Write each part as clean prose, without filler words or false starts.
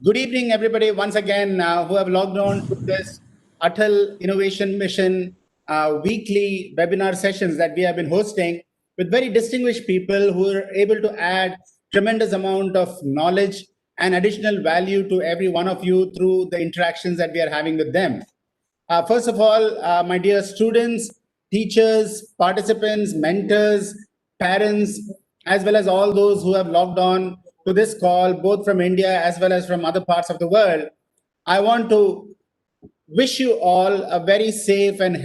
Good evening, everybody, once again, who have logged on to this Atal Innovation Mission weekly webinar sessions that we have been hosting with very distinguished people who are able to add tremendous amount of knowledge and additional value to every one of you through the interactions that we are having with them. First of all, my dear students, teachers, participants, mentors, parents, as well as all those who have logged on to this call, both from India as well as from other parts of the world, I want to wish you all a very safe and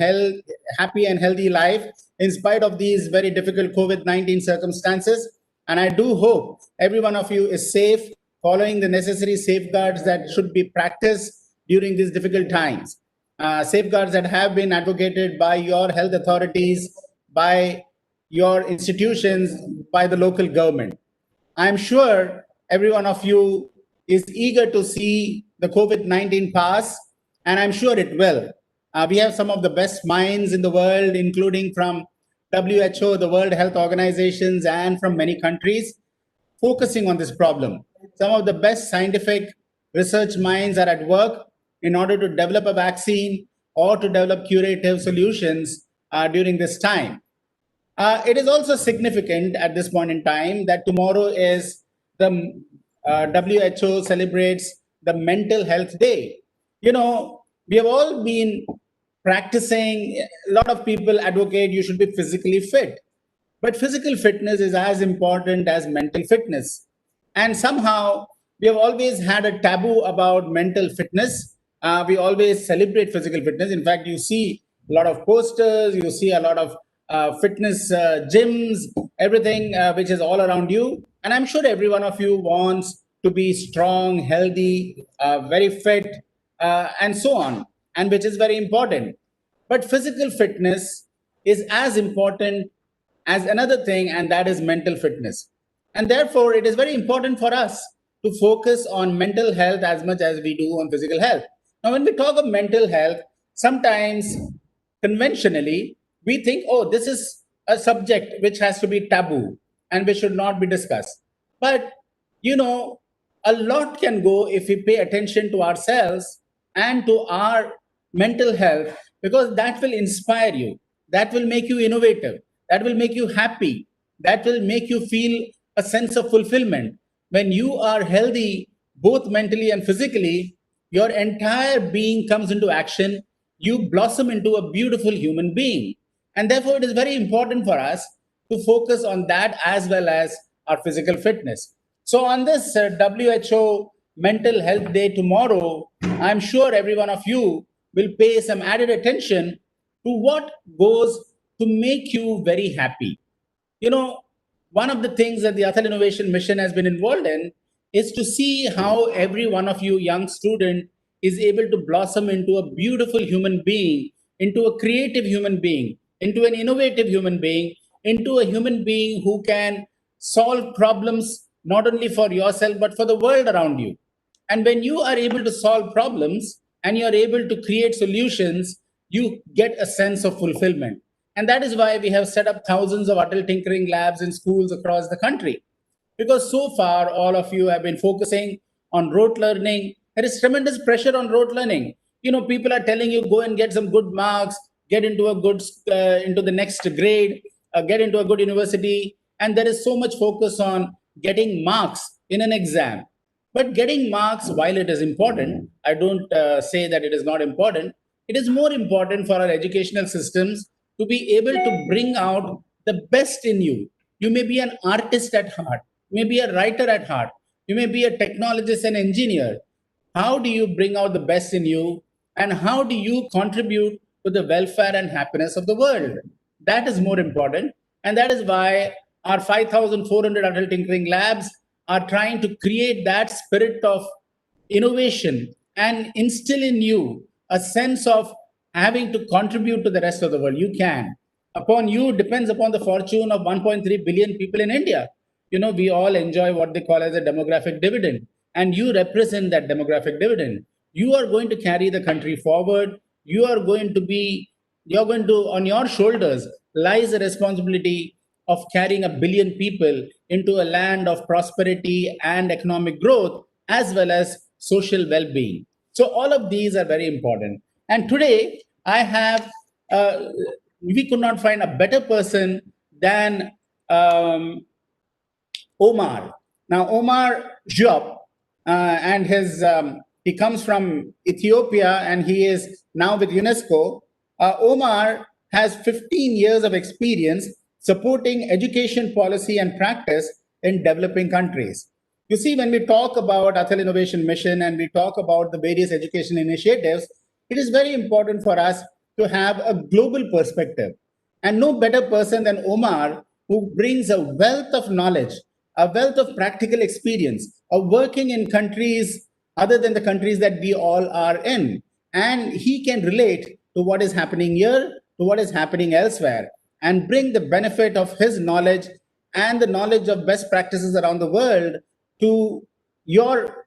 happy and healthy life in spite of these very difficult COVID-19 circumstances. And I do hope every one of you is safe, following the necessary safeguards that should be practiced during these difficult times. Safeguards that have been advocated by your health authorities, by your institutions, by the local government. I'm sure every one of you is eager to see the COVID-19 pass, and I'm sure it will. We have some of the best minds in the world, including from WHO, the World Health Organizations, and from many countries, focusing on this problem. Some of the best scientific research minds are at work in order to develop a vaccine or to develop curative solutions during this time. It is also significant at this point in time that tomorrow is the WHO celebrates the Mental Health Day. You know, we have all been practicing, a lot of people advocate you should be physically fit. But physical fitness is as important as mental fitness. And somehow we have always had a taboo about mental fitness. We always celebrate physical fitness. In fact, you see a lot of posters, you see a lot of fitness gyms, everything which is all around you. And I'm sure every one of you wants to be strong, healthy, very fit, and so on, and which is very important. But physical fitness is as important as another thing, and that is mental fitness. And therefore, it is very important for us to focus on mental health as much as we do on physical health. Now, when we talk of mental health, sometimes conventionally, we think, oh, this is a subject which has to be taboo and which should not be discussed. But, you know, a lot can go if we pay attention to ourselves and to our mental health, because that will inspire you, that will make you innovative, that will make you happy, that will make you feel a sense of fulfillment. When you are healthy, both mentally and physically, your entire being comes into action. You blossom into a beautiful human being. And therefore, it is very important for us to focus on that as well as our physical fitness. So, on this WHO Mental Health Day tomorrow, I'm sure every one of you will pay some added attention to what goes to make you very happy. You know, one of the things that the Atal Innovation Mission has been involved in is to see how every one of you young student is able to blossom into a beautiful human being, into a creative human being, into an innovative human being, into a human being who can solve problems not only for yourself but for the world around you. And when you are able to solve problems and you're able to create solutions, you get a sense of fulfillment. And that is why we have set up thousands of Atal Tinkering Labs in schools across the country. Because so far, all of you have been focusing on rote learning. There is tremendous pressure on rote learning. You know, people are telling you go and get some good marks, get into a good, into the next grade, get into a good university. And there is so much focus on getting marks in an exam. But getting marks, while it is important, I don't say that it is not important. It is more important for our educational systems to be able to bring out the best in you. You may be an artist at heart, you may be a writer at heart, you may be a technologist and engineer. How do you bring out the best in you, and how do you contribute to the welfare and happiness of the world? That is more important. And that is why our 5,400 adult tinkering labs are trying to create that spirit of innovation and instill in you a sense of having to contribute to the rest of the world. You can. Upon you depends upon the fortune of 1.3 billion people in India. You know, we all enjoy what they call as a demographic dividend, and you represent that demographic dividend. You are going to carry the country forward. You're going to, on your shoulders lies the responsibility of carrying a billion people into a land of prosperity and economic growth, as well as social well-being. So all of these are very important. And today I have, we could not find a better person than Omar. Now, Omar Diop, and he comes from Ethiopia, and he is now with UNESCO. Omar has 15 years of experience supporting education policy and practice in developing countries. You see, when we talk about Atal Innovation Mission and we talk about the various education initiatives, it is very important for us to have a global perspective. And no better person than Omar, who brings a wealth of knowledge, a wealth of practical experience of working in countries other than the countries that we all are in. And he can relate to what is happening here, to what is happening elsewhere, and bring the benefit of his knowledge and the knowledge of best practices around the world to your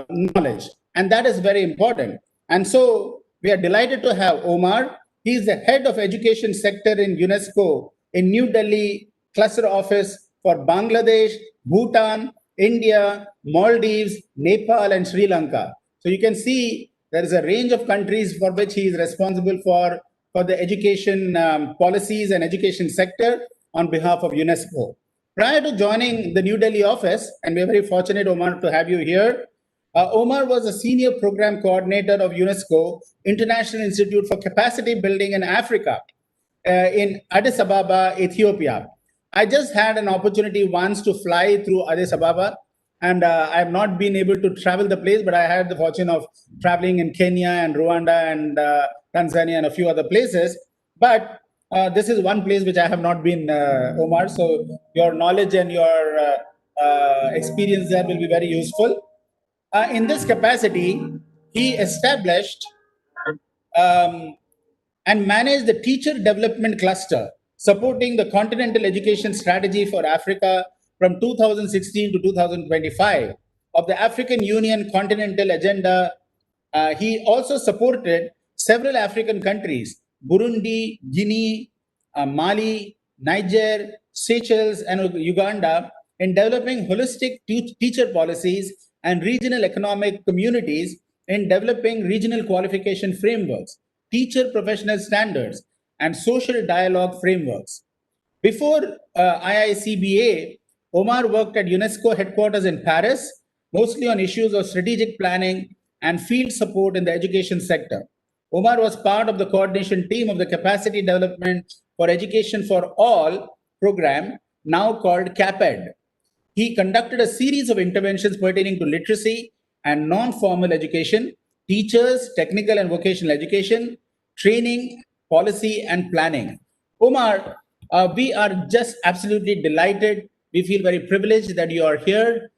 knowledge. And that is very important. And so we are delighted to have Omar. He is the head of education sector in UNESCO in New Delhi cluster office for Bangladesh, Bhutan, India, Maldives, Nepal, and Sri Lanka. So you can see there is a range of countries for which he is responsible for the education policies and education sector on behalf of UNESCO. Prior to joining the New Delhi office, and we're very fortunate, Omar, to have you here, Omar was a senior program coordinator of UNESCO International Institute for Capacity Building in Africa in Addis Ababa, Ethiopia. I just had an opportunity once to fly through Addis Ababa, and I have not been able to travel the place, but I had the fortune of traveling in Kenya and Rwanda and Tanzania and a few other places. But this is one place which I have not been, Omar. So your knowledge and your experience there will be very useful. In this capacity, he established um, and managed the Teacher Development Cluster, supporting the Continental Education Strategy for Africa from 2016 to 2025 of the African Union Continental Agenda. He also supported several African countries, Burundi, Guinea, Mali, Niger, Seychelles, and Uganda, in developing holistic teacher policies and regional economic communities in developing regional qualification frameworks, teacher professional standards, and social dialogue frameworks. Before IICBA, Omar worked at UNESCO headquarters in Paris, mostly on issues of strategic planning and field support in the education sector. Omar was part of the coordination team of the Capacity Development for Education for All program, now called CAPED. He conducted a series of interventions pertaining to literacy and non formal education, teachers, technical and vocational education, training, policy, and planning. Omar, we are just absolutely delighted. We feel very privileged that you are here.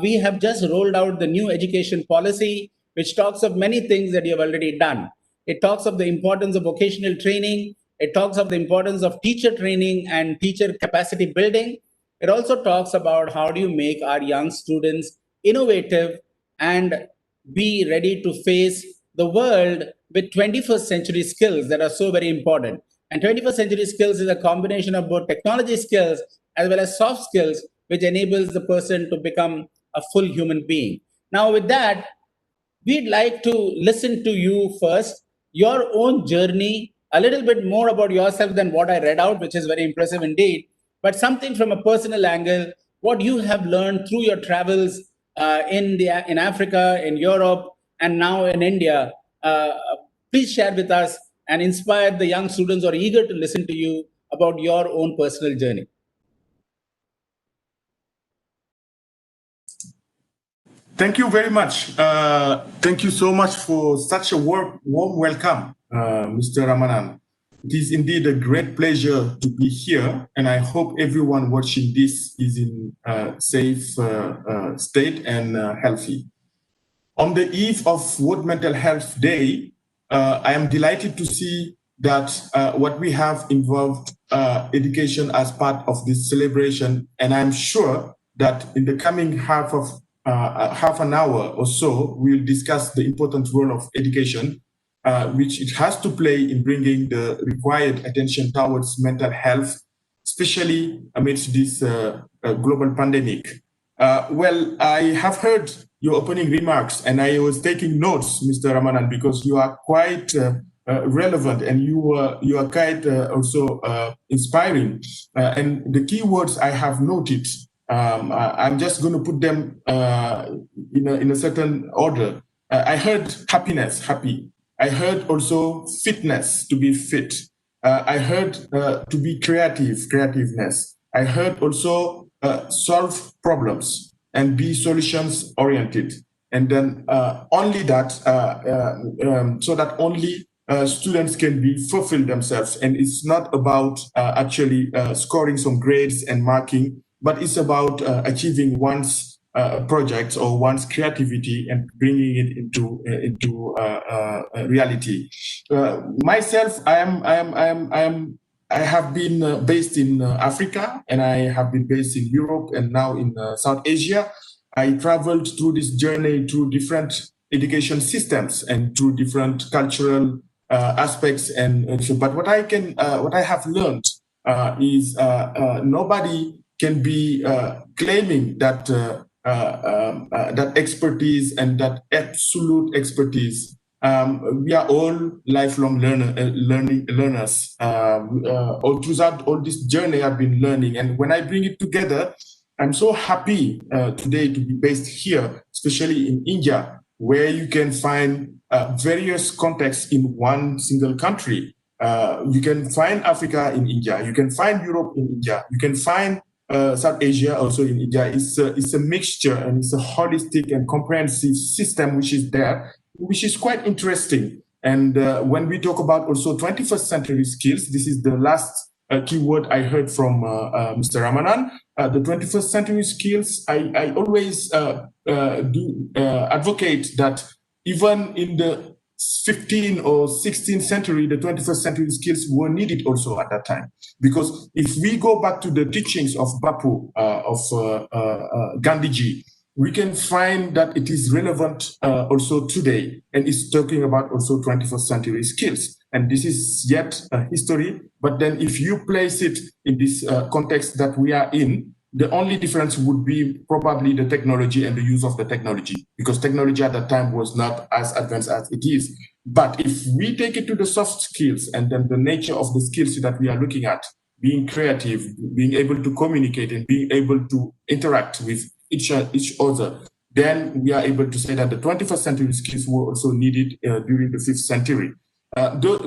We have just rolled out the new education policy, which talks of many things that you have already done. It talks of the importance of vocational training. It talks of the importance of teacher training and teacher capacity building. It also talks about how do you make our young students innovative and be ready to face the world with 21st century skills that are so very important. And 21st century skills is a combination of both technology skills as well as soft skills, which enables the person to become a full human being. Now, with that, we'd like to listen to you first, your own journey, a little bit more about yourself than what I read out, which is very impressive indeed, but something from a personal angle, what you have learned through your travels in Africa, in Europe, and now in India. Please share with us and inspire the young students who are eager to listen to you about your own personal journey. Thank you very much. Thank you so much for such a warm welcome, Mr. Ramanan. It is indeed a great pleasure to be here, and I hope everyone watching this is in a safe state and healthy. On the eve of World Mental Health Day, I am delighted to see that what we have involved education as part of this celebration, and I'm sure that in the coming half an hour or so, we'll discuss the important role of education, which it has to play in bringing the required attention towards mental health, especially amidst this global pandemic. Well, I have heard your opening remarks, and I was taking notes, Mr. Ramanan, because you are quite relevant, and you are quite also inspiring. And the key words I have noted, I'm just going to put them in a certain order. I heard happiness, happy. I heard also fitness, to be fit. I heard to be creative, creativeness. I heard also solve problems and be solutions oriented. And then only that, so that only students can be fulfill themselves. And it's not about actually scoring some grades and marking, but it's about achieving one's projects or one's creativity and bringing it into reality. Myself, I have been based in Africa, and I have been based in Europe and now in South Asia. I traveled through this journey through different education systems and through different cultural aspects. And so, but what I have learned is nobody can be claiming that that expertise and that absolute expertise. We are all lifelong learners. All throughout all this journey, I've been learning, and when I bring it together, I'm so happy today to be based here, especially in India, where you can find various contexts in one single country. You can find Africa in India, you can find Europe in India, you can find South Asia also in India. It's a mixture, and it's a holistic and comprehensive system which is there, which is quite interesting. And when we talk about also 21st century skills, this is the last keyword I heard from Mr. Ramanan. The 21st century skills, I always do advocate that even in the 15th or 16th century, the 21st century skills were needed also at that time. Because if we go back to the teachings of Bapu, of Gandhiji, we can find that it is relevant also today, and it's talking about also 21st century skills. And this is yet a history, but then if you place it in this context that we are in, the only difference would be probably the technology and the use of the technology, because technology at that time was not as advanced as it is. But if we take it to the soft skills and then the nature of the skills that we are looking at, being creative, being able to communicate and being able to interact with each other, then we are able to say that the 21st century skills were also needed during the 5th century.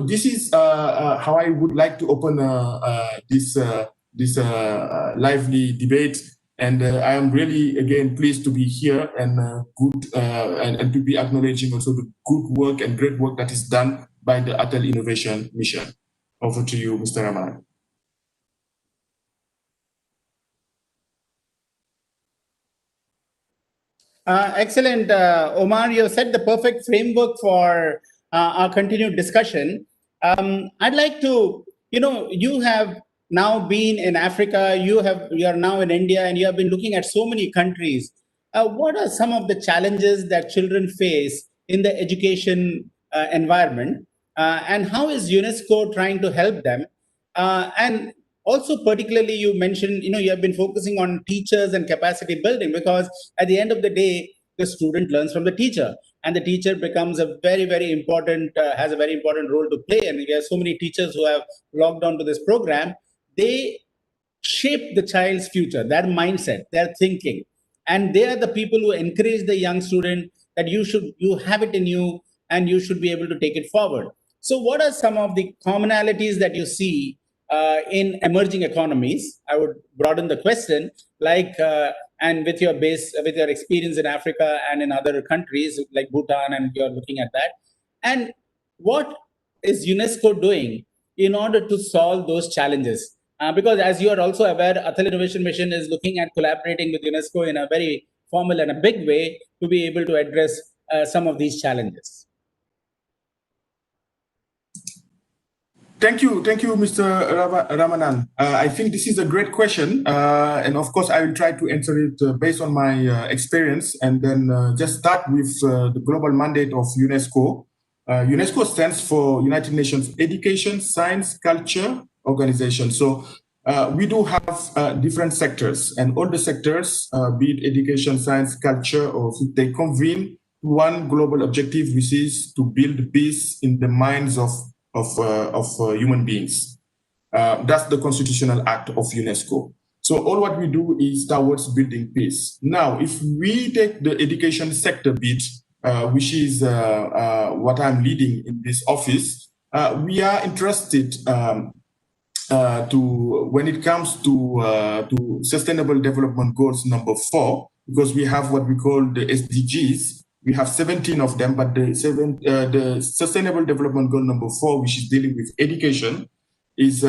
This is how I would like to open this lively debate, and I am really again pleased to be here and and to be acknowledging also the good work and great work that is done by the Atal Innovation Mission. Over to you, Mr. Rahman. Excellent, Omar. You have set the perfect framework for our continued discussion. I'd like to, you have now been in Africa, you are now in India, and you have been looking at so many countries. What are some of the challenges that children face in the education environment, and how is UNESCO trying to help them? And also, particularly, you mentioned, you have been focusing on teachers and capacity building, because at the end of the day, the student learns from the teacher, and the teacher becomes a very, very important, has a very important role to play. And we have so many teachers who have logged on to this program. They shape the child's future, their mindset, their thinking, and they are the people who encourage the young student that you have it in you, and you should be able to take it forward. So, what are some of the commonalities that you see in emerging economies? I would broaden the question, and with your experience in Africa and in other countries like Bhutan, and you're looking at that. And what is UNESCO doing in order to solve those challenges? Because as you are also aware, Atal Innovation Mission is looking at collaborating with UNESCO in a very formal and a big way to be able to address some of these challenges. Thank you, Mr. Ramanan. I think this is a great question, and of course, I will try to answer it based on my experience, and then just start with the global mandate of UNESCO. UNESCO stands for United Nations Education, Science, Culture Organization. So we do have different sectors, and all the sectors, be it education, science, culture, or they convene to one global objective, which is to build peace in the minds of human beings. That's the constitutional act of UNESCO. So all what we do is towards building peace. Now, if we take the education sector bit, which is what I'm leading in this office, we are interested when it comes to Sustainable Development Goals number 4, because we have what we call the SDGs. We have 17 of them, but the Sustainable Development Goal number 4, which is dealing with education, is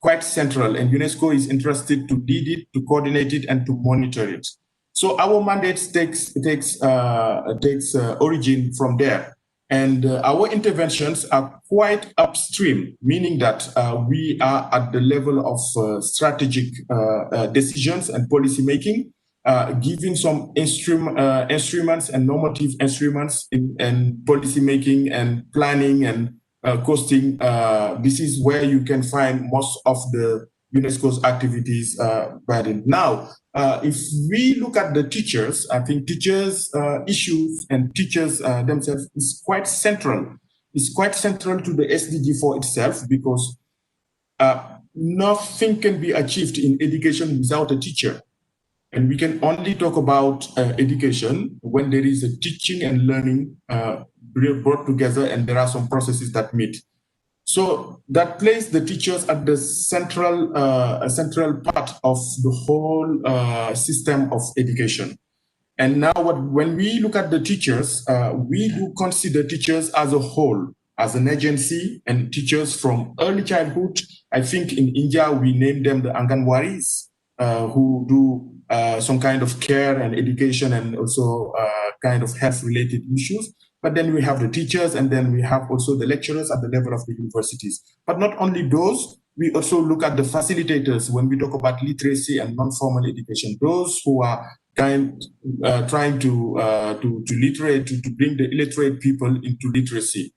quite central, and UNESCO is interested to lead it, to coordinate it, and to monitor it. So our mandate takes origin from there. And our interventions are quite upstream, meaning that we are at the level of strategic decisions and policy making, giving some instruments and normative instruments in policy making and planning and costing. This is where you can find most of the UNESCO's activities burdened. Now, if we look at the teachers, I think teachers' issues and teachers themselves is quite central. It's quite central to the SDG 4 itself, because nothing can be achieved in education without a teacher. And we can only talk about education when there is a teaching and learning brought together, and there are some processes that meet. So that places the teachers at the central part of the whole system of education. And now when we look at the teachers, we do consider teachers as a whole, as an agency, and teachers from early childhood. I think in India, we name them the Anganwaris, who do some kind of care and education and also kind of health-related issues. But then we have the teachers, and then we have also the lecturers at the level of the universities. But not only those, we also look at the facilitators when we talk about literacy and non-formal education, those who are trying to bring the illiterate people into literacy.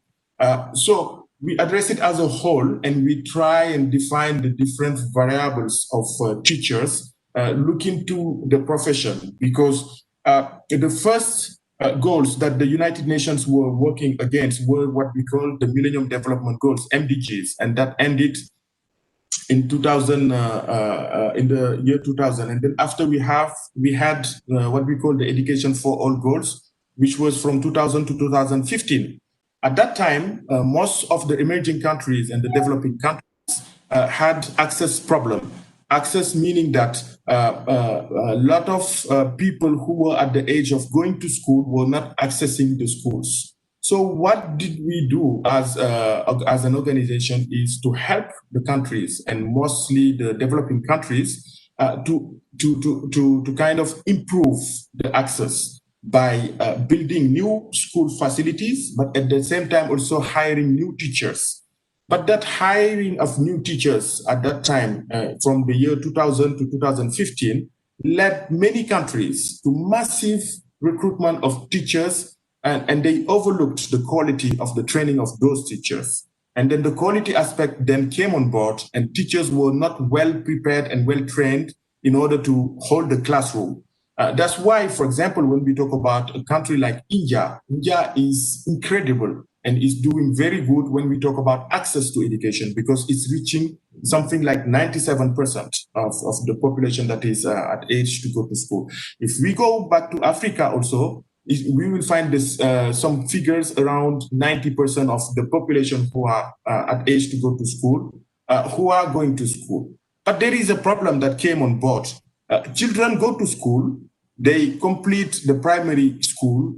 So we address it as a whole, and we try and define the different variables of teachers, look into the profession, because the first goals that the United Nations were working against were what we call the Millennium Development Goals, MDGs, and that ended in 2000, in the year 2000. And then after we had what we call the Education for All goals, which was from 2000 to 2015. At that time, most of the emerging countries and the developing countries had access problem. Access meaning that a lot of people who were at the age of going to school were not accessing the schools. So what did we do as an organization is to help the countries, and mostly the developing countries, to kind of improve the access by building new school facilities, but at the same time also hiring new teachers. But that hiring of new teachers at that time, from the year 2000 to 2015, led many countries to massive recruitment of teachers, and they overlooked the quality of the training of those teachers. And then the quality aspect then came on board, and teachers were not well prepared and well trained in order to hold the classroom. That's why, for example, when we talk about a country like India, India is incredible and is doing very good when we talk about access to education, because it's reaching something like 97% of the population that is at age to go to school. If we go back to Africa also, we will find this some figures around 90% of the population who are at age to go to school, who are going to school. But there is a problem that came on board. Children go to school, they complete the primary school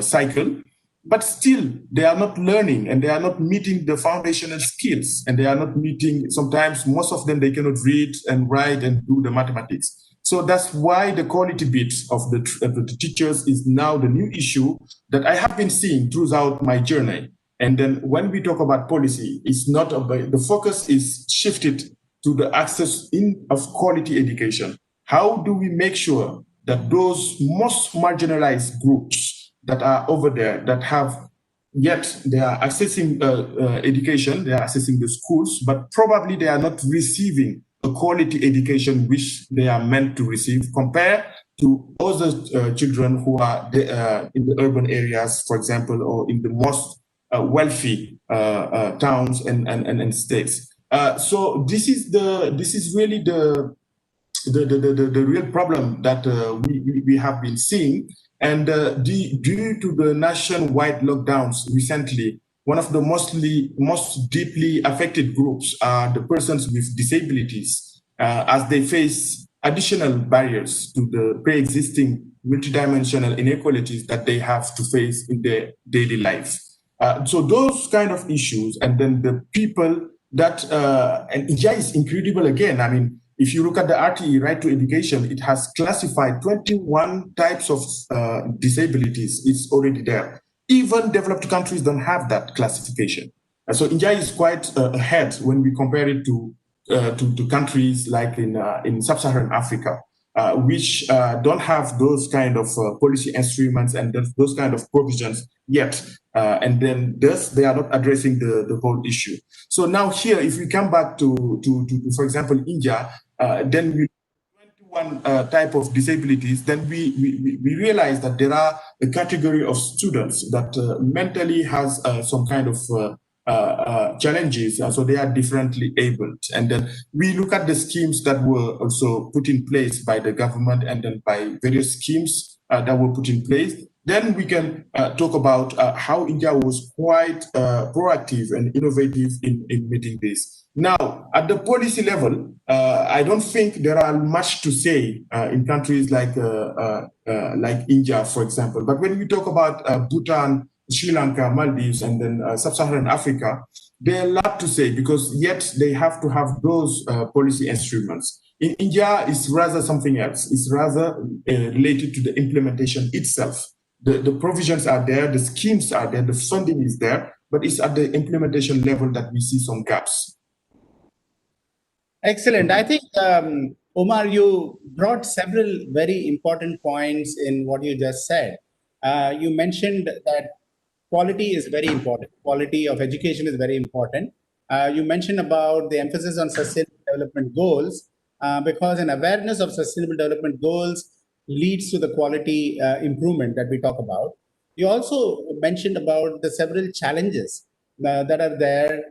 cycle, but still they are not learning, and they are not meeting the foundational skills, and they are not meeting, sometimes most of them, they cannot read and write and do the mathematics. So that's why the quality bit of the teachers is now the new issue that I have been seeing throughout my journey. And then when we talk about policy, it's not about, the focus is shifted to the access of quality education. How do we make sure that those most marginalized groups that are over there, that have yet they are accessing education, they are accessing the schools, but probably they are not receiving a quality education which they are meant to receive compared to other children who are in the urban areas, for example, or in the most wealthy towns and states. So this is really the real problem that we have been seeing. And due to the nationwide lockdowns recently, one of the most deeply affected groups are the persons with disabilities, as they face additional barriers to the pre-existing multidimensional inequalities that they have to face in their daily lives. So those kind of issues, and then the people that, and India is incredible again. I mean, if you look at the RTE, Right to Education, it has classified 21 types of disabilities. It's already there. Even developed countries don't have that classification. So India is quite ahead when we compare it to countries like in sub-Saharan Africa, which don't have those kind of policy instruments and those kind of provisions yet. And then thus they are not addressing the whole issue. So now here, if we come back to for example, India, then we 21 type of disabilities, then we realize that there are a category of students that mentally has some kind of challenges, so they are differently abled. And then we look at the schemes that were also put in place by the government and then by various schemes that were put in place. Then we can talk about how India was quite proactive and innovative in meeting this. Now, at the policy level, I don't think there are much to say in countries like India, for example. But when we talk about Bhutan, Sri Lanka, Maldives, and then sub-Saharan Africa, there are a lot to say because yet they have to have those policy instruments. In India, it's rather something else. It's rather related to the implementation itself. The provisions are there, the schemes are there, the funding is there, but it's at the implementation level that we see some gaps. Excellent. I think, Omar, you brought several very important points in what you just said. You mentioned that quality is very important. Quality of education is very important. You mentioned about the emphasis on sustainable development goals, because an awareness of sustainable development goals leads to the quality improvement that we talk about. You also mentioned about the several challenges that are there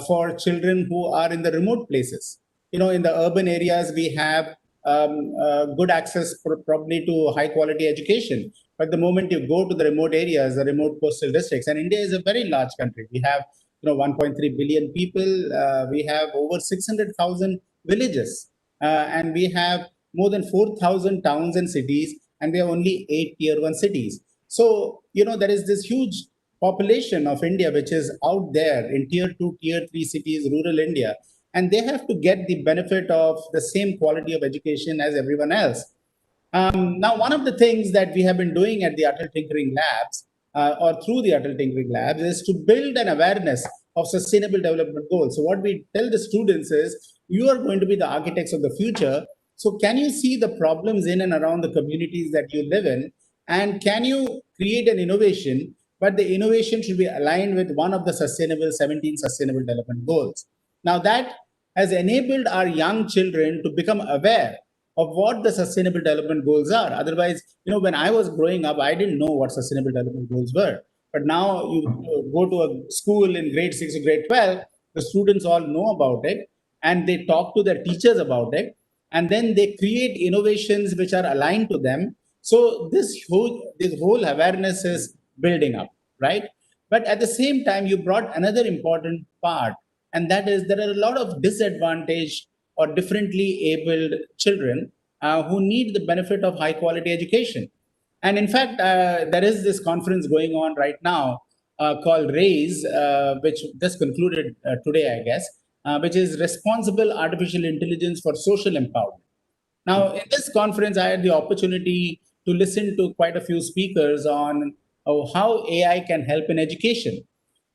for children who are in the remote places. In the urban areas, we have good access probably to high quality education. But the moment you go to the remote areas, the remote coastal districts, and India is a very large country. We have 1.3 billion people. We have over 600,000 villages, and we have more than 4,000 towns and cities, and we have only 8 tier 1 cities. So there is this huge population of India which is out there in tier 2, tier 3 cities, rural India, and they have to get the benefit of the same quality of education as everyone else. Now, one of the things that we have been doing at the Atal Tinkering Labs, or through the Atal Tinkering Labs, is to build an awareness of sustainable development goals. So, what we tell the students is, you are going to be the architects of the future. So, can you see the problems in and around the communities that you live in? And can you create an innovation? But the innovation should be aligned with one of the 17 sustainable development goals. Now, that has enabled our young children to become aware of what the sustainable development goals are. Otherwise, when I was growing up, I didn't know what sustainable development goals were. But now you go to a school in grade 6 or grade 12, the students all know about it and they talk to their teachers about it. And then they create innovations which are aligned to them. So this whole awareness is building up, right? But at the same time, you brought another important part, and that is there are a lot of disadvantaged or differently abled children who need the benefit of high quality education. And in fact, there is this conference going on right now called RAISE, which just concluded today, I guess, which is Responsible Artificial Intelligence for Social Empowerment. Now, in this conference, I had the opportunity to listen to quite a few speakers on how AI can help in education.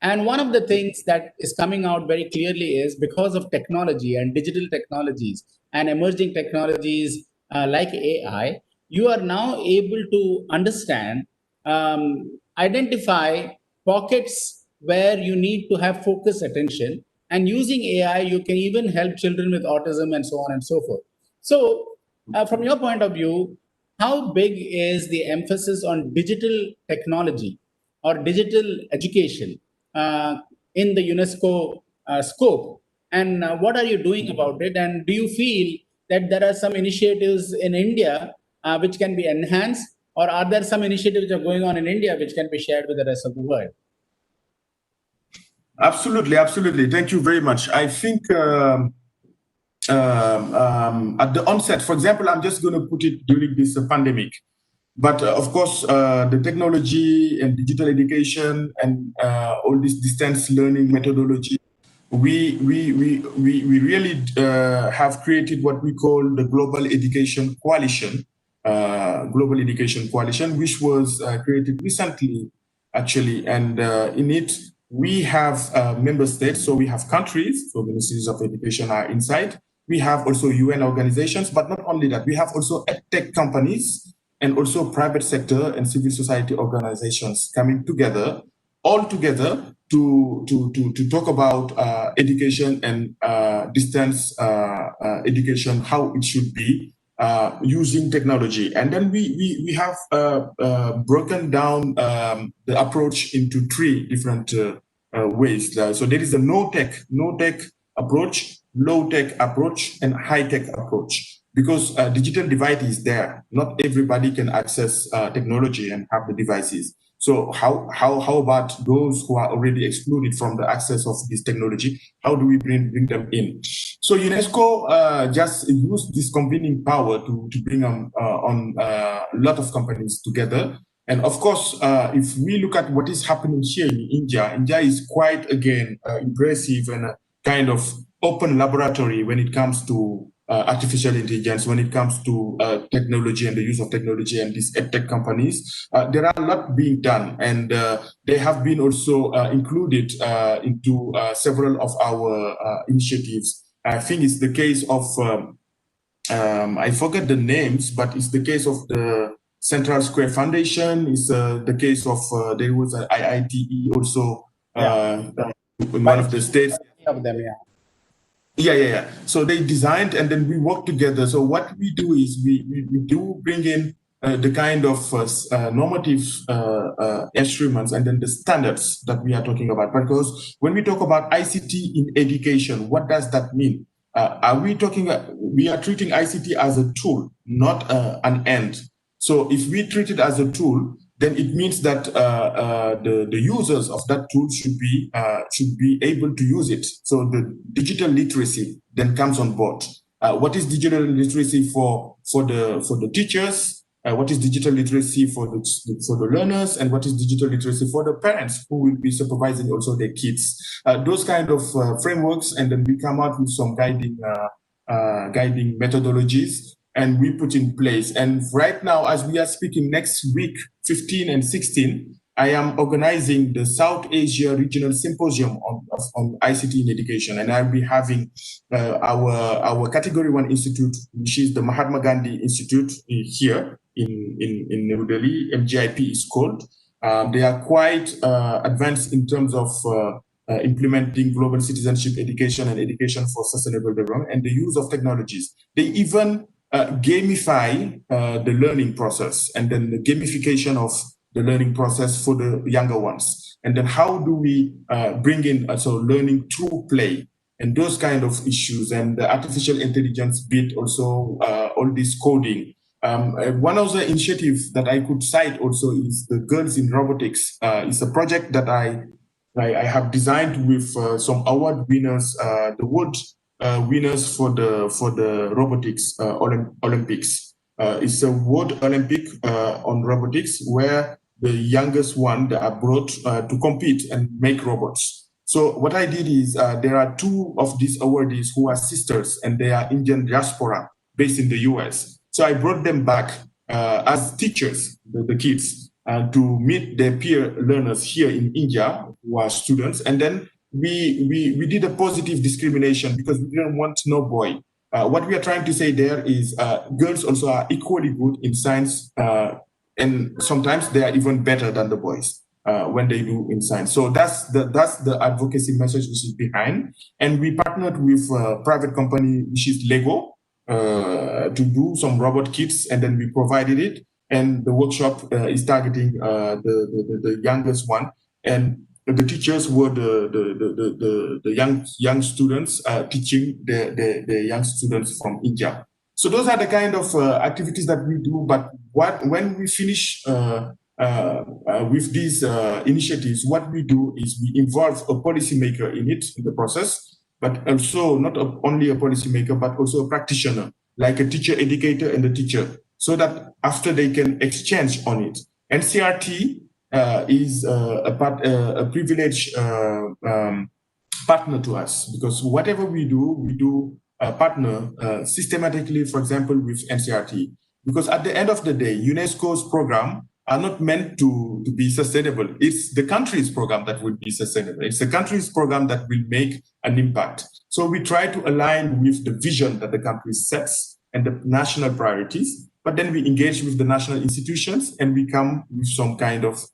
And one of the things that is coming out very clearly is because of technology and digital technologies and emerging technologies like AI, you are now able to understand, identify pockets where you need to have focused attention. And using AI, you can even help children with autism and so on and so forth. So, from your point of view, how big is the emphasis on digital technology or digital education in the UNESCO scope? And what are you doing about it? And do you feel that there are some initiatives in India which can be enhanced, or are there some initiatives that are going on in India which can be shared with the rest of the world? Absolutely, absolutely. Thank you very much. I think at the onset, for example, I'm just going to put it during this pandemic. But of course, the technology and digital education and all this distance learning methodology, we really have created what we call the Global Education Coalition, which was created recently, actually. And in it, we have member states, so we have countries, so ministries of education are inside. We have also UN organizations, but not only that, we have also tech companies and also private sector and civil society organizations coming together, all together to talk about education and distance education, how it should be using technology. And then we have broken down the approach into three different ways. So there is a no-tech approach, low-tech approach, and high-tech approach. Because digital divide is there. Not everybody can access technology and have the devices. So how about those who are already excluded from the access of this technology? How do we bring them in? So UNESCO just used this convening power to bring on a lot of companies together. And of course, if we look at what is happening here in India, India is quite, again, impressive and a kind of open laboratory when it comes to artificial intelligence, when it comes to technology and the use of technology and these edtech companies. There are a lot being done, and they have been also included into several of our initiatives. I think it's the case of, I forget the names, but it's the case of the Central Square Foundation. It's the case of, there was an IITE also in one of the states. Of them, yeah. Yeah. So they designed and then we work together. So what we do is we do bring in the kind of normative instruments and then the standards that we are talking about. Because when we talk about ICT in education, what does that mean? We are treating ICT as a tool, not an end. So if we treat it as a tool, then it means that the users of that tool should be able to use it. So the digital literacy then comes on board. What is digital literacy for the teachers? What is digital literacy for the learners? And what is digital literacy for the parents who will be supervising also their kids? Those kind of frameworks, and then we come out with some guiding methodologies. And we put in place. And right now, as we are speaking, next week, 15 and 16, I am organizing the South Asia Regional Symposium on ICT in education. And I'll be having our Category 1 institute, which is the Mahatma Gandhi Institute here in New Delhi. MGIP is called. They are quite advanced in terms of implementing global citizenship education and education for sustainable development and the use of technologies. They even gamify the learning process, and then the gamification of the learning process for the younger ones. And then how do we bring in also learning through play and those kind of issues, and the artificial intelligence bit also, all this coding. One of the initiatives that I could cite also is the Girls in Robotics. It's a project that I have designed with some award winners, the world winners for the robotics Olympics. It's a World Olympic on robotics where the youngest one that are brought to compete and make robots. So what I did is there are two of these awardees who are sisters, and they are Indian diaspora based in the US. So I brought them back as teachers, the kids, to meet their peer learners here in India who are students, and then we did a positive discrimination because we didn't want no boy. What we are trying to say there is girls also are equally good in science, and sometimes they are even better than the boys. when they do in science. So that's the advocacy message which is behind. And we partnered with a private company, which is Lego, to do some robot kits, and then we provided it. And the workshop is targeting the youngest one, and the teachers were the young students teaching the young students from India. So those are the kind of activities that we do. But when we finish with these initiatives, what we do is we involve a policymaker in it, in the process, but also not only a policymaker, but also a practitioner, like a teacher educator and a teacher, so that after they can exchange on it. NCRT is a privileged partner to us, because whatever we do partner systematically, for example, with NCRT. Because at the end of the day, UNESCO's program are not meant to be sustainable. It's the country's program that will be sustainable. It's the country's program that will make an impact. So we try to align with the vision that the country sets and the national priorities, but then we engage with the national institutions and we come with some kind of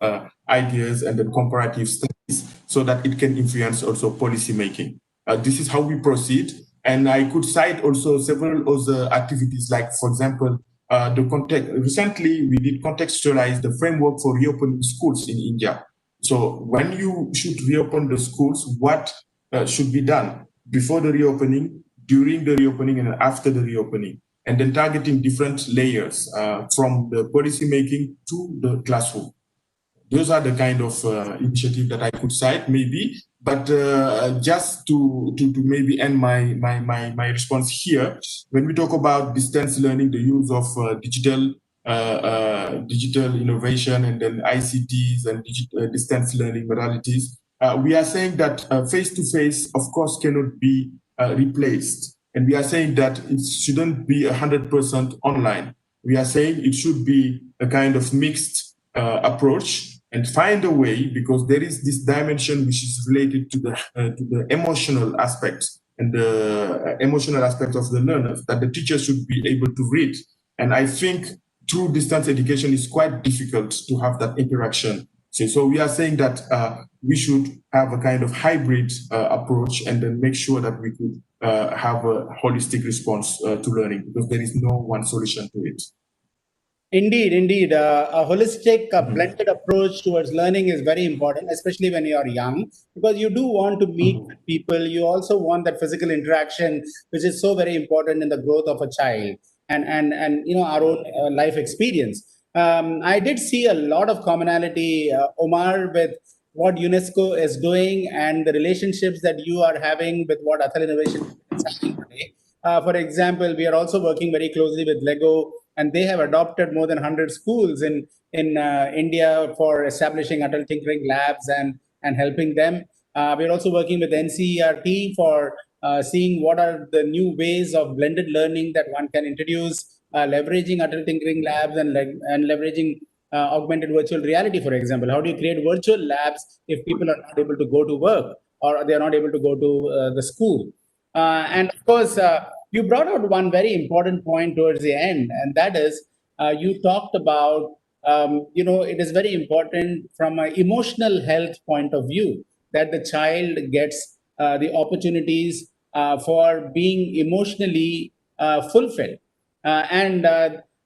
ideas and then comparative studies so that it can influence also policy making. This is how we proceed. And I could cite also several other activities, like, for example, the context. Recently, we did contextualize the framework for reopening schools in India. So when you should reopen the schools, what should be done before the reopening, during the reopening, and after the reopening, and then targeting different layers from the policy making to the classroom. Those are the kind of initiative that I could cite, maybe. But just to maybe end my response here, when we talk about distance learning, the use of digital innovation, and then ICTs and distance learning modalities, we are saying that face-to-face, of course, cannot be replaced. And we are saying that it shouldn't be 100% online. We are saying it should be a kind of mixed approach, and find a way, because there is this dimension which is related to the emotional aspect and the emotional aspect of the learners, that the teacher should be able to read. And I think through distance education, it's quite difficult to have that interaction. So we are saying that we should have a kind of hybrid approach, and then make sure that we could have a holistic response to learning, because there is no one solution to it. Indeed. A holistic, blended approach towards learning is very important, especially when you are young, because you do want to meet with people. You also want that physical interaction, which is so very important in the growth of a child, and our own life experience. I did see a lot of commonality, Omar, with what UNESCO is doing and the relationships that you are having with what Athal Innovation is happening today. For example, we are also working very closely with Lego, and they have adopted more than 100 schools in India for establishing adult tinkering labs and helping them. We're also working with NCERT for seeing what are the new ways of blended learning that one can introduce, leveraging adult tinkering labs and leveraging augmented virtual reality, for example. How do you create virtual labs if people are not able to go to work, or they are not able to go to the school? And of course, you brought out one very important point towards the end, and that is you talked about, it is very important from an emotional health point of view that the child gets the opportunities for being emotionally fulfilled. And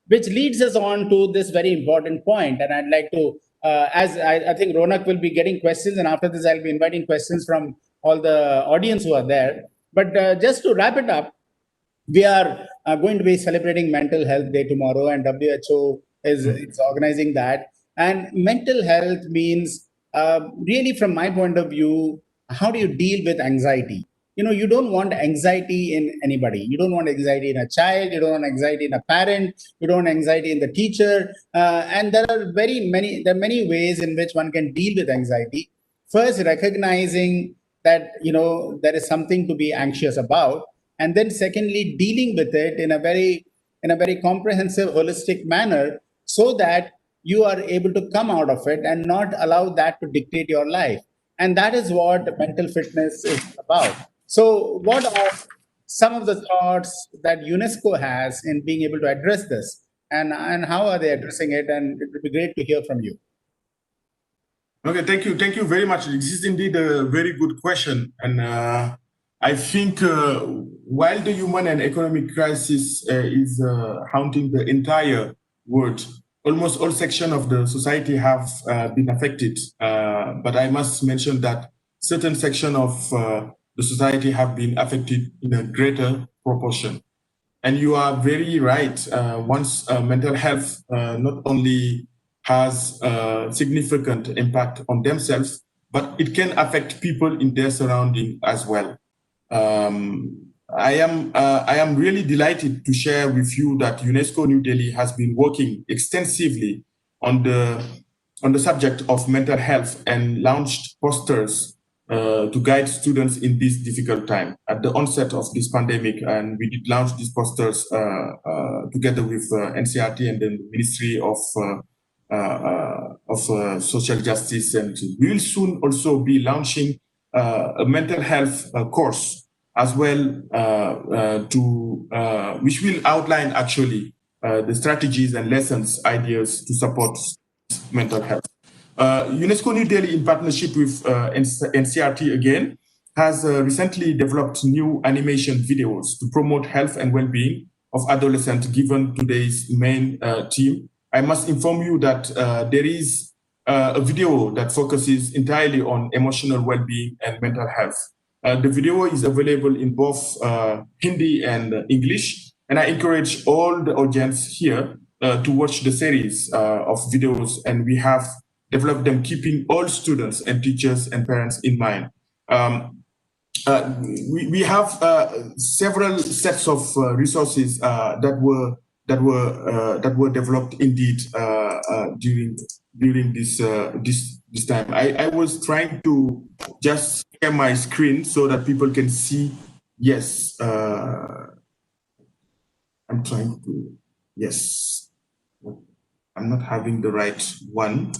which leads us on to this very important point. And I'd like to, as I think Ronak will be getting questions, and after this, I'll be inviting questions from all the audience who are there. But just to wrap it up, we are going to be celebrating Mental Health Day tomorrow, and WHO is organizing that. And mental health means, really, from my point of view, how do you deal with anxiety? You don't want anxiety in anybody. You don't want anxiety in a child. You don't want anxiety in a parent. You don't want anxiety in the teacher. And there are many ways in which one can deal with anxiety. First, recognizing that there is something to be anxious about, and then secondly, dealing with it in a very comprehensive, holistic manner, so that you are able to come out of it and not allow that to dictate your life. And that is what mental fitness is about. So what are some of the thoughts that UNESCO has in being able to address this, and how are they addressing it? And it would be great to hear from you. Okay, thank you very much. This is indeed a very good question, and I think while the human and economic crisis is haunting the entire world, almost all sections of the society have been affected. But I must mention that certain sections of the society have been affected in a greater proportion. And you are very right. Once mental health not only has a significant impact on themselves, but it can affect people in their surrounding as well. I am really delighted to share with you that UNESCO New Delhi has been working extensively on the subject of mental health and launched posters to guide students in this difficult time at the onset of this pandemic. And we did launch these posters together with NCRT and the Ministry of Social Justice. And we will soon also be launching a mental health course as well, which will outline actually the strategies and lessons, ideas to support mental health. UNESCO New Delhi, in partnership with NCRT again, has recently developed new animation videos to promote health and well-being of adolescents, given today's main theme. I must inform you that there is a video that focuses entirely on emotional well-being and mental health. The video is available in both Hindi and English, and I encourage all the audience here to watch the series of videos, and we have developed them keeping all students and teachers and parents in mind. We have several sets of resources that were developed indeed during this time. I was trying to just share my screen so that people can see. Yes, I'm trying to. Yes, I'm not having the right one.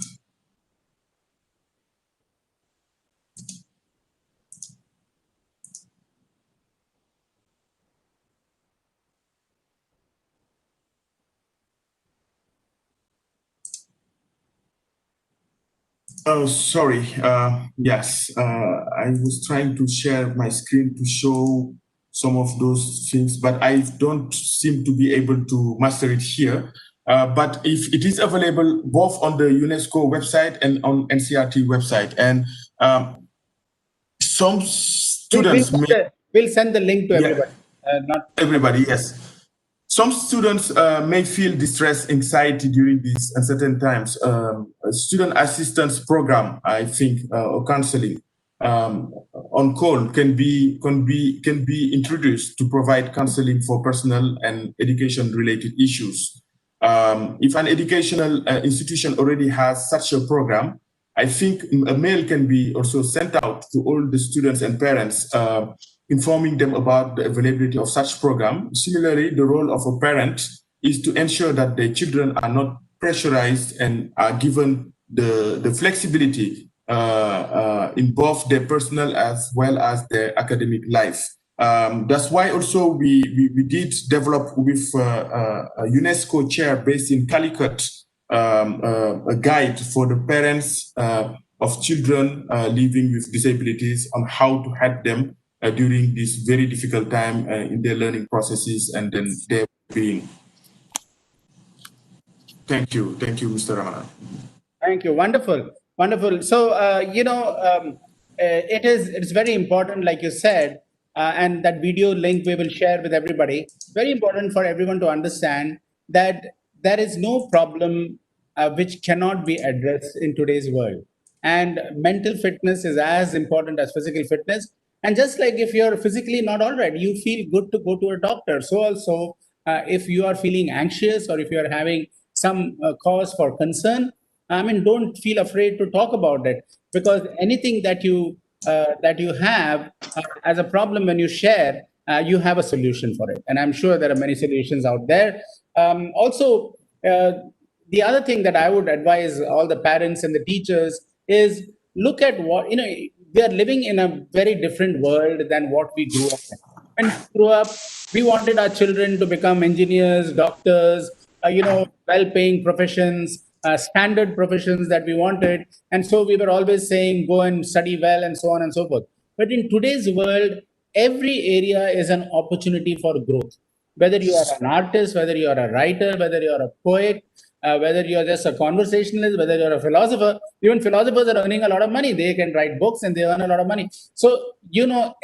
Oh, sorry. Yes, I was trying to share my screen to show some of those things, but I don't seem to be able to master it here. But if it is available both on the UNESCO website and on NCRT website, and some students we'll send the link to everybody. Not everybody, yes. Some students may feel distress, anxiety during these uncertain times. A student assistance program, I think, or counseling on call can be introduced to provide counseling for personal and education-related issues. If an educational institution already has such a program, I think a mail can be also sent out to all the students and parents, informing them about the availability of such program. Similarly, the role of a parent is to ensure that their children are not pressurized and are given the flexibility in both their personal as well as their academic life. That's why also we did develop with a UNESCO chair based in Calicut, a guide for the parents of children living with disabilities on how to help them during this very difficult time in their learning processes and then their being. Thank you, Mr. Ramanan. Thank you, wonderful. So it's very important, like you said, and that video link we will share with everybody. Very important for everyone to understand that there is no problem which cannot be addressed in today's world. And mental fitness is as important as physical fitness. And just like if you're physically not all right, you feel good to go to a doctor. So also, if you are feeling anxious or if you are having some cause for concern, I mean, don't feel afraid to talk about it, because anything that you have as a problem, when you share, you have a solution for it. And I'm sure there are many solutions out there. Also, the other thing that I would advise all the parents and the teachers is look at what, we are living in a very different world than what we grew up in. When we grew up, we wanted our children to become engineers, doctors, well-paying professions, standard professions that we wanted. And so we were always saying, go and study well, and so on and so forth. But in today's world, every area is an opportunity for growth. Whether you are an artist, whether you are a writer, whether you are a poet, whether you're just a conversationalist, whether you're a philosopher, even philosophers are earning a lot of money. They can write books and they earn a lot of money. So,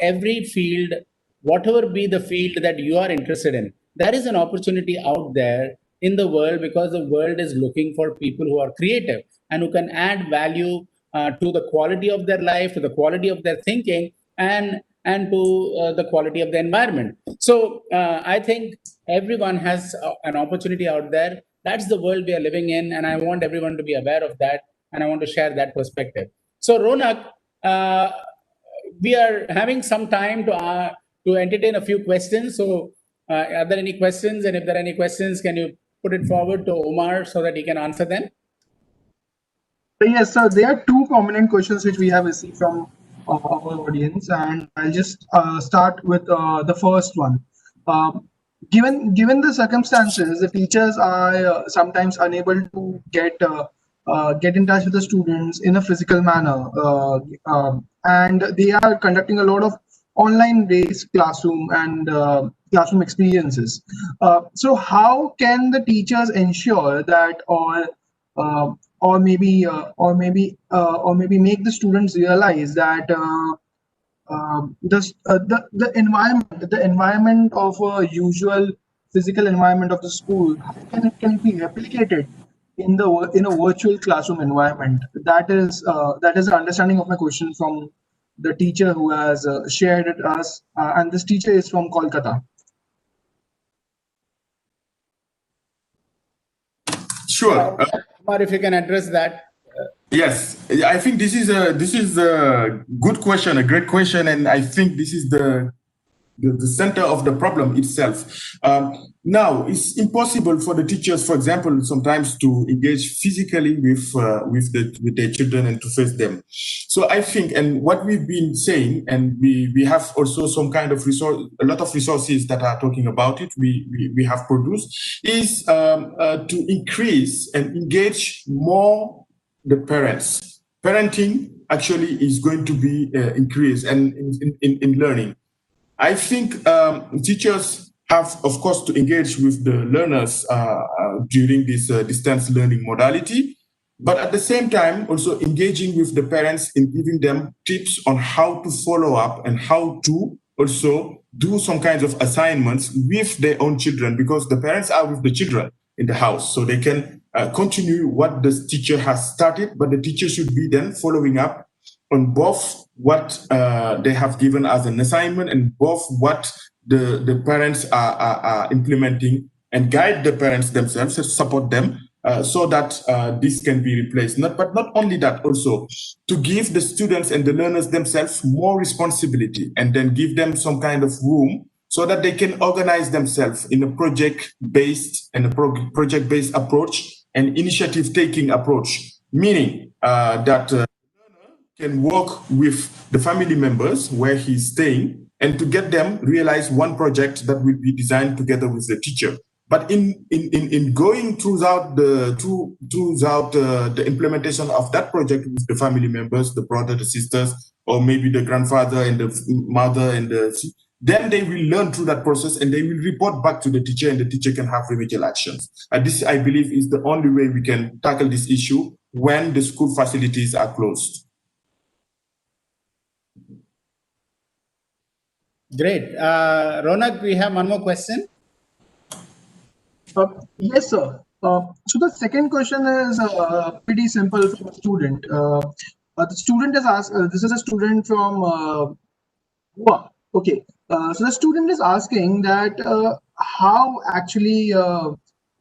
every field, whatever be the field that you are interested in, there is an opportunity out there in the world, because the world is looking for people who are creative and who can add value to the quality of their life, to the quality of their thinking, and to the quality of the environment. So I think everyone has an opportunity out there. That's the world we are living in, and I want everyone to be aware of that, and I want to share that perspective. So Ronak, uh, we are having some time to entertain a few questions. So are there any questions? And if there are any questions, can you put it forward to Omar so that he can answer them? Yes, sir. There are two prominent questions which we have received from our audience, and I'll just start with the first one. Given the circumstances, the teachers are sometimes unable to get in touch with the students in a physical manner, and they are conducting a lot of online-based classroom and classroom experiences. So, how can the teachers ensure that, uh, or maybe make the students realize that the environment of a usual physical environment of the school, how can it be replicated in a virtual classroom environment? That is an understanding of my question from the teacher who has shared it us, and this teacher is from Kolkata. Sure. Omar, if you can address that. Yes, I think this is a good question, a great question, and I think this is the center of the problem itself. Now, it's impossible for the teachers, for example, sometimes to engage physically with their children and to face them. So I think, and what we've been saying, and we have also some kind of resource, a lot of resources that are talking about it. We have produced is to increase and engage more the parents. Parenting actually is going to be increased and in learning. I think teachers have, of course, to engage with the learners during this distance learning modality, but at the same time, also engaging with the parents in giving them tips on how to follow up and how to also do some kinds of assignments with their own children, because the parents are with the children in the house, so they can continue what the teacher has started, but the teacher should be then following up on both what they have given as an assignment and both what the parents are implementing, and guide the parents themselves, support them so that this can be replaced. But not only that, also to give the students and the learners themselves more responsibility, and then give them some kind of room so that they can organize themselves in a project-based project-based approach and initiative-taking approach, meaning that can work with the family members where he's staying, and to get them realize one project that will be designed together with the teacher. But in going throughout the implementation of that project with the family members, the brother, the sisters, or maybe the grandfather and the mother, and then they will learn through that process, and they will report back to the teacher, and the teacher can have remedial actions. And this, I believe, is the only way we can tackle this issue when the school facilities are closed. Great. Ronak, we have one more question. Yes, sir. So the second question is pretty simple from a student. The student is asked, this is a student from Goa. Okay. So the student is asking that how actually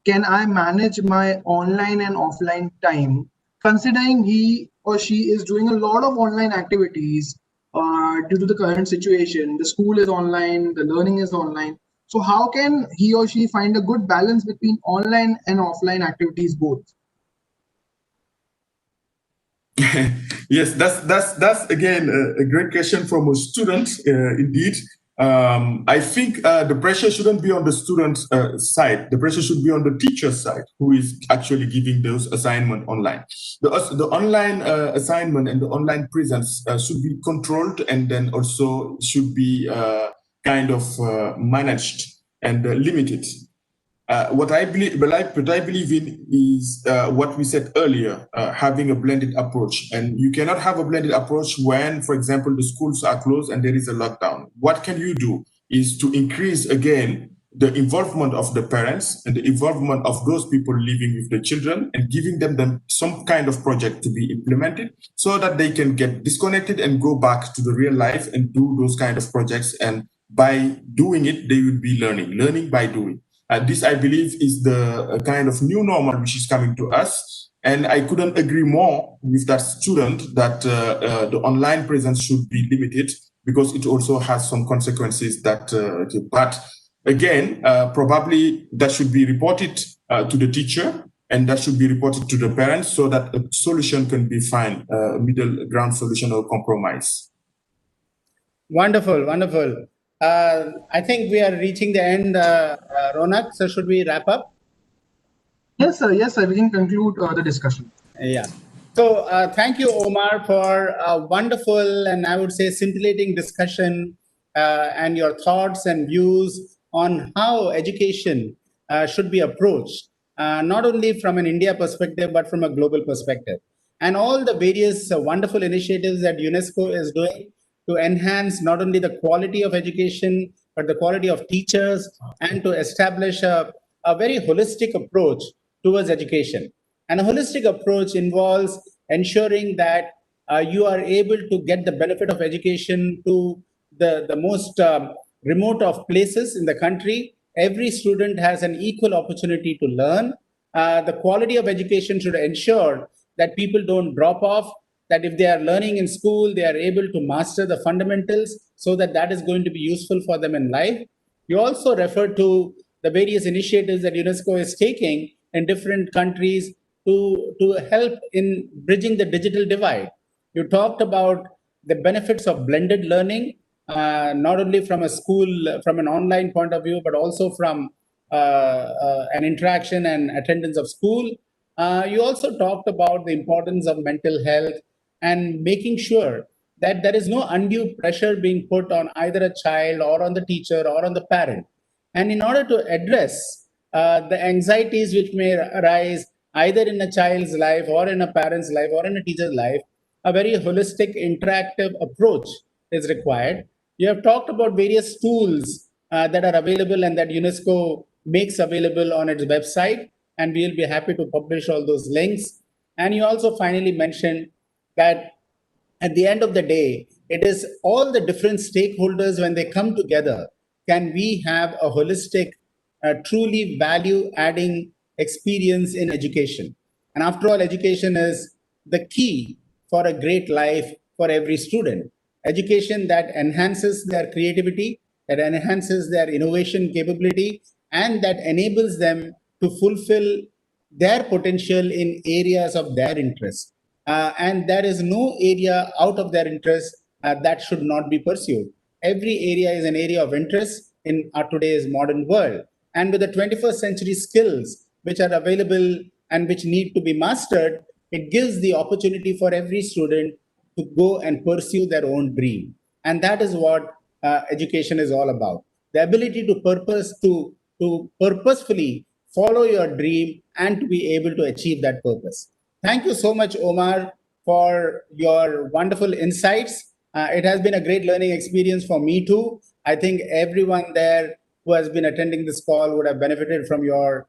can I manage my online and offline time, considering he or she is doing a lot of online activities due to the current situation. The school is online, the learning is online. So how can he or she find a good balance between online and offline activities both? Yes, that's again a great question from a student, indeed. I think the pressure shouldn't be on the student's side. The pressure should be on the teacher's side, who is actually giving those assignments online. The online assignment and the online presence should be controlled, and then also should be kind of managed and limited. What I believe in is what we said earlier, having a blended approach. And you cannot have a blended approach when, for example, the schools are closed and there is a lockdown. What can you do is to increase again the involvement of the parents and the involvement of those people living with the children, and giving them some kind of project to be implemented so that they can get disconnected and go back to the real life and do those kind of projects. And by doing it, they will be learning by doing. This, I believe, is the kind of new normal which is coming to us. And I couldn't agree more with that student that the online presence should be limited, because it also has some consequences that, but again, probably that should be reported to the teacher, and that should be reported to the parents, so that a solution can be found, a middle ground solution or compromise. Wonderful, wonderful. I think we are reaching the end, Ronak. So should we wrap up? Yes, sir. Yes, sir. We can conclude the discussion. Yeah. So thank you, Omar, for a wonderful and I would say scintillating discussion and your thoughts and views on how education should be approached, not only from an India perspective, but from a global perspective. And all the various wonderful initiatives that UNESCO is doing to enhance not only the quality of education, but the quality of teachers, and to establish a very holistic approach towards education. And a holistic approach involves ensuring that you are able to get the benefit of education to the most remote of places in the country. Every student has an equal opportunity to learn. The quality of education should ensure that people don't drop off, that if they are learning in school, they are able to master the fundamentals so that that is going to be useful for them in life. You also referred to the various initiatives that UNESCO is taking in different countries to help in bridging the digital divide. You talked about the benefits of blended learning, not only from a school, from an online point of view, but also from an interaction and attendance of school. You also talked about the importance of mental health and making sure that there is no undue pressure being put on either a child or on the teacher or on the parent. And in order to address the anxieties which may arise either in a child's life or in a parent's life or in a teacher's life, a very holistic, interactive approach is required. You have talked about various tools that are available and that UNESCO makes available on its website, and we'll be happy to publish all those links. And you also finally mentioned that at the end of the day, it is all the different stakeholders when they come together. Can we have a holistic, truly value adding experience in education? And after all, education is the key for a great life for every student. Education that enhances their creativity, that enhances their innovation capability, and that enables them to fulfill their potential in areas of their interest. And there is no area out of their interest that should not be pursued. Every area is an area of interest in our today's modern world. And with the 21st century skills which are available and which need to be mastered, it gives the opportunity for every student to go and pursue their own dream. And that is what education is all about. The ability to purposefully follow your dream and to be able to achieve that purpose. Thank you so much, Omar, for your wonderful insights. It has been a great learning experience for me too. I think everyone there who has been attending this call would have benefited from your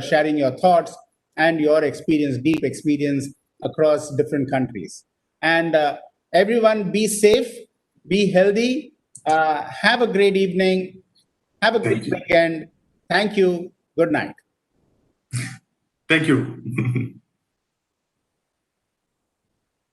sharing your thoughts and your experience, deep experience across different countries. And everyone, be safe, be healthy, have a great evening, have a great weekend. Thank you. Good night. Thank you.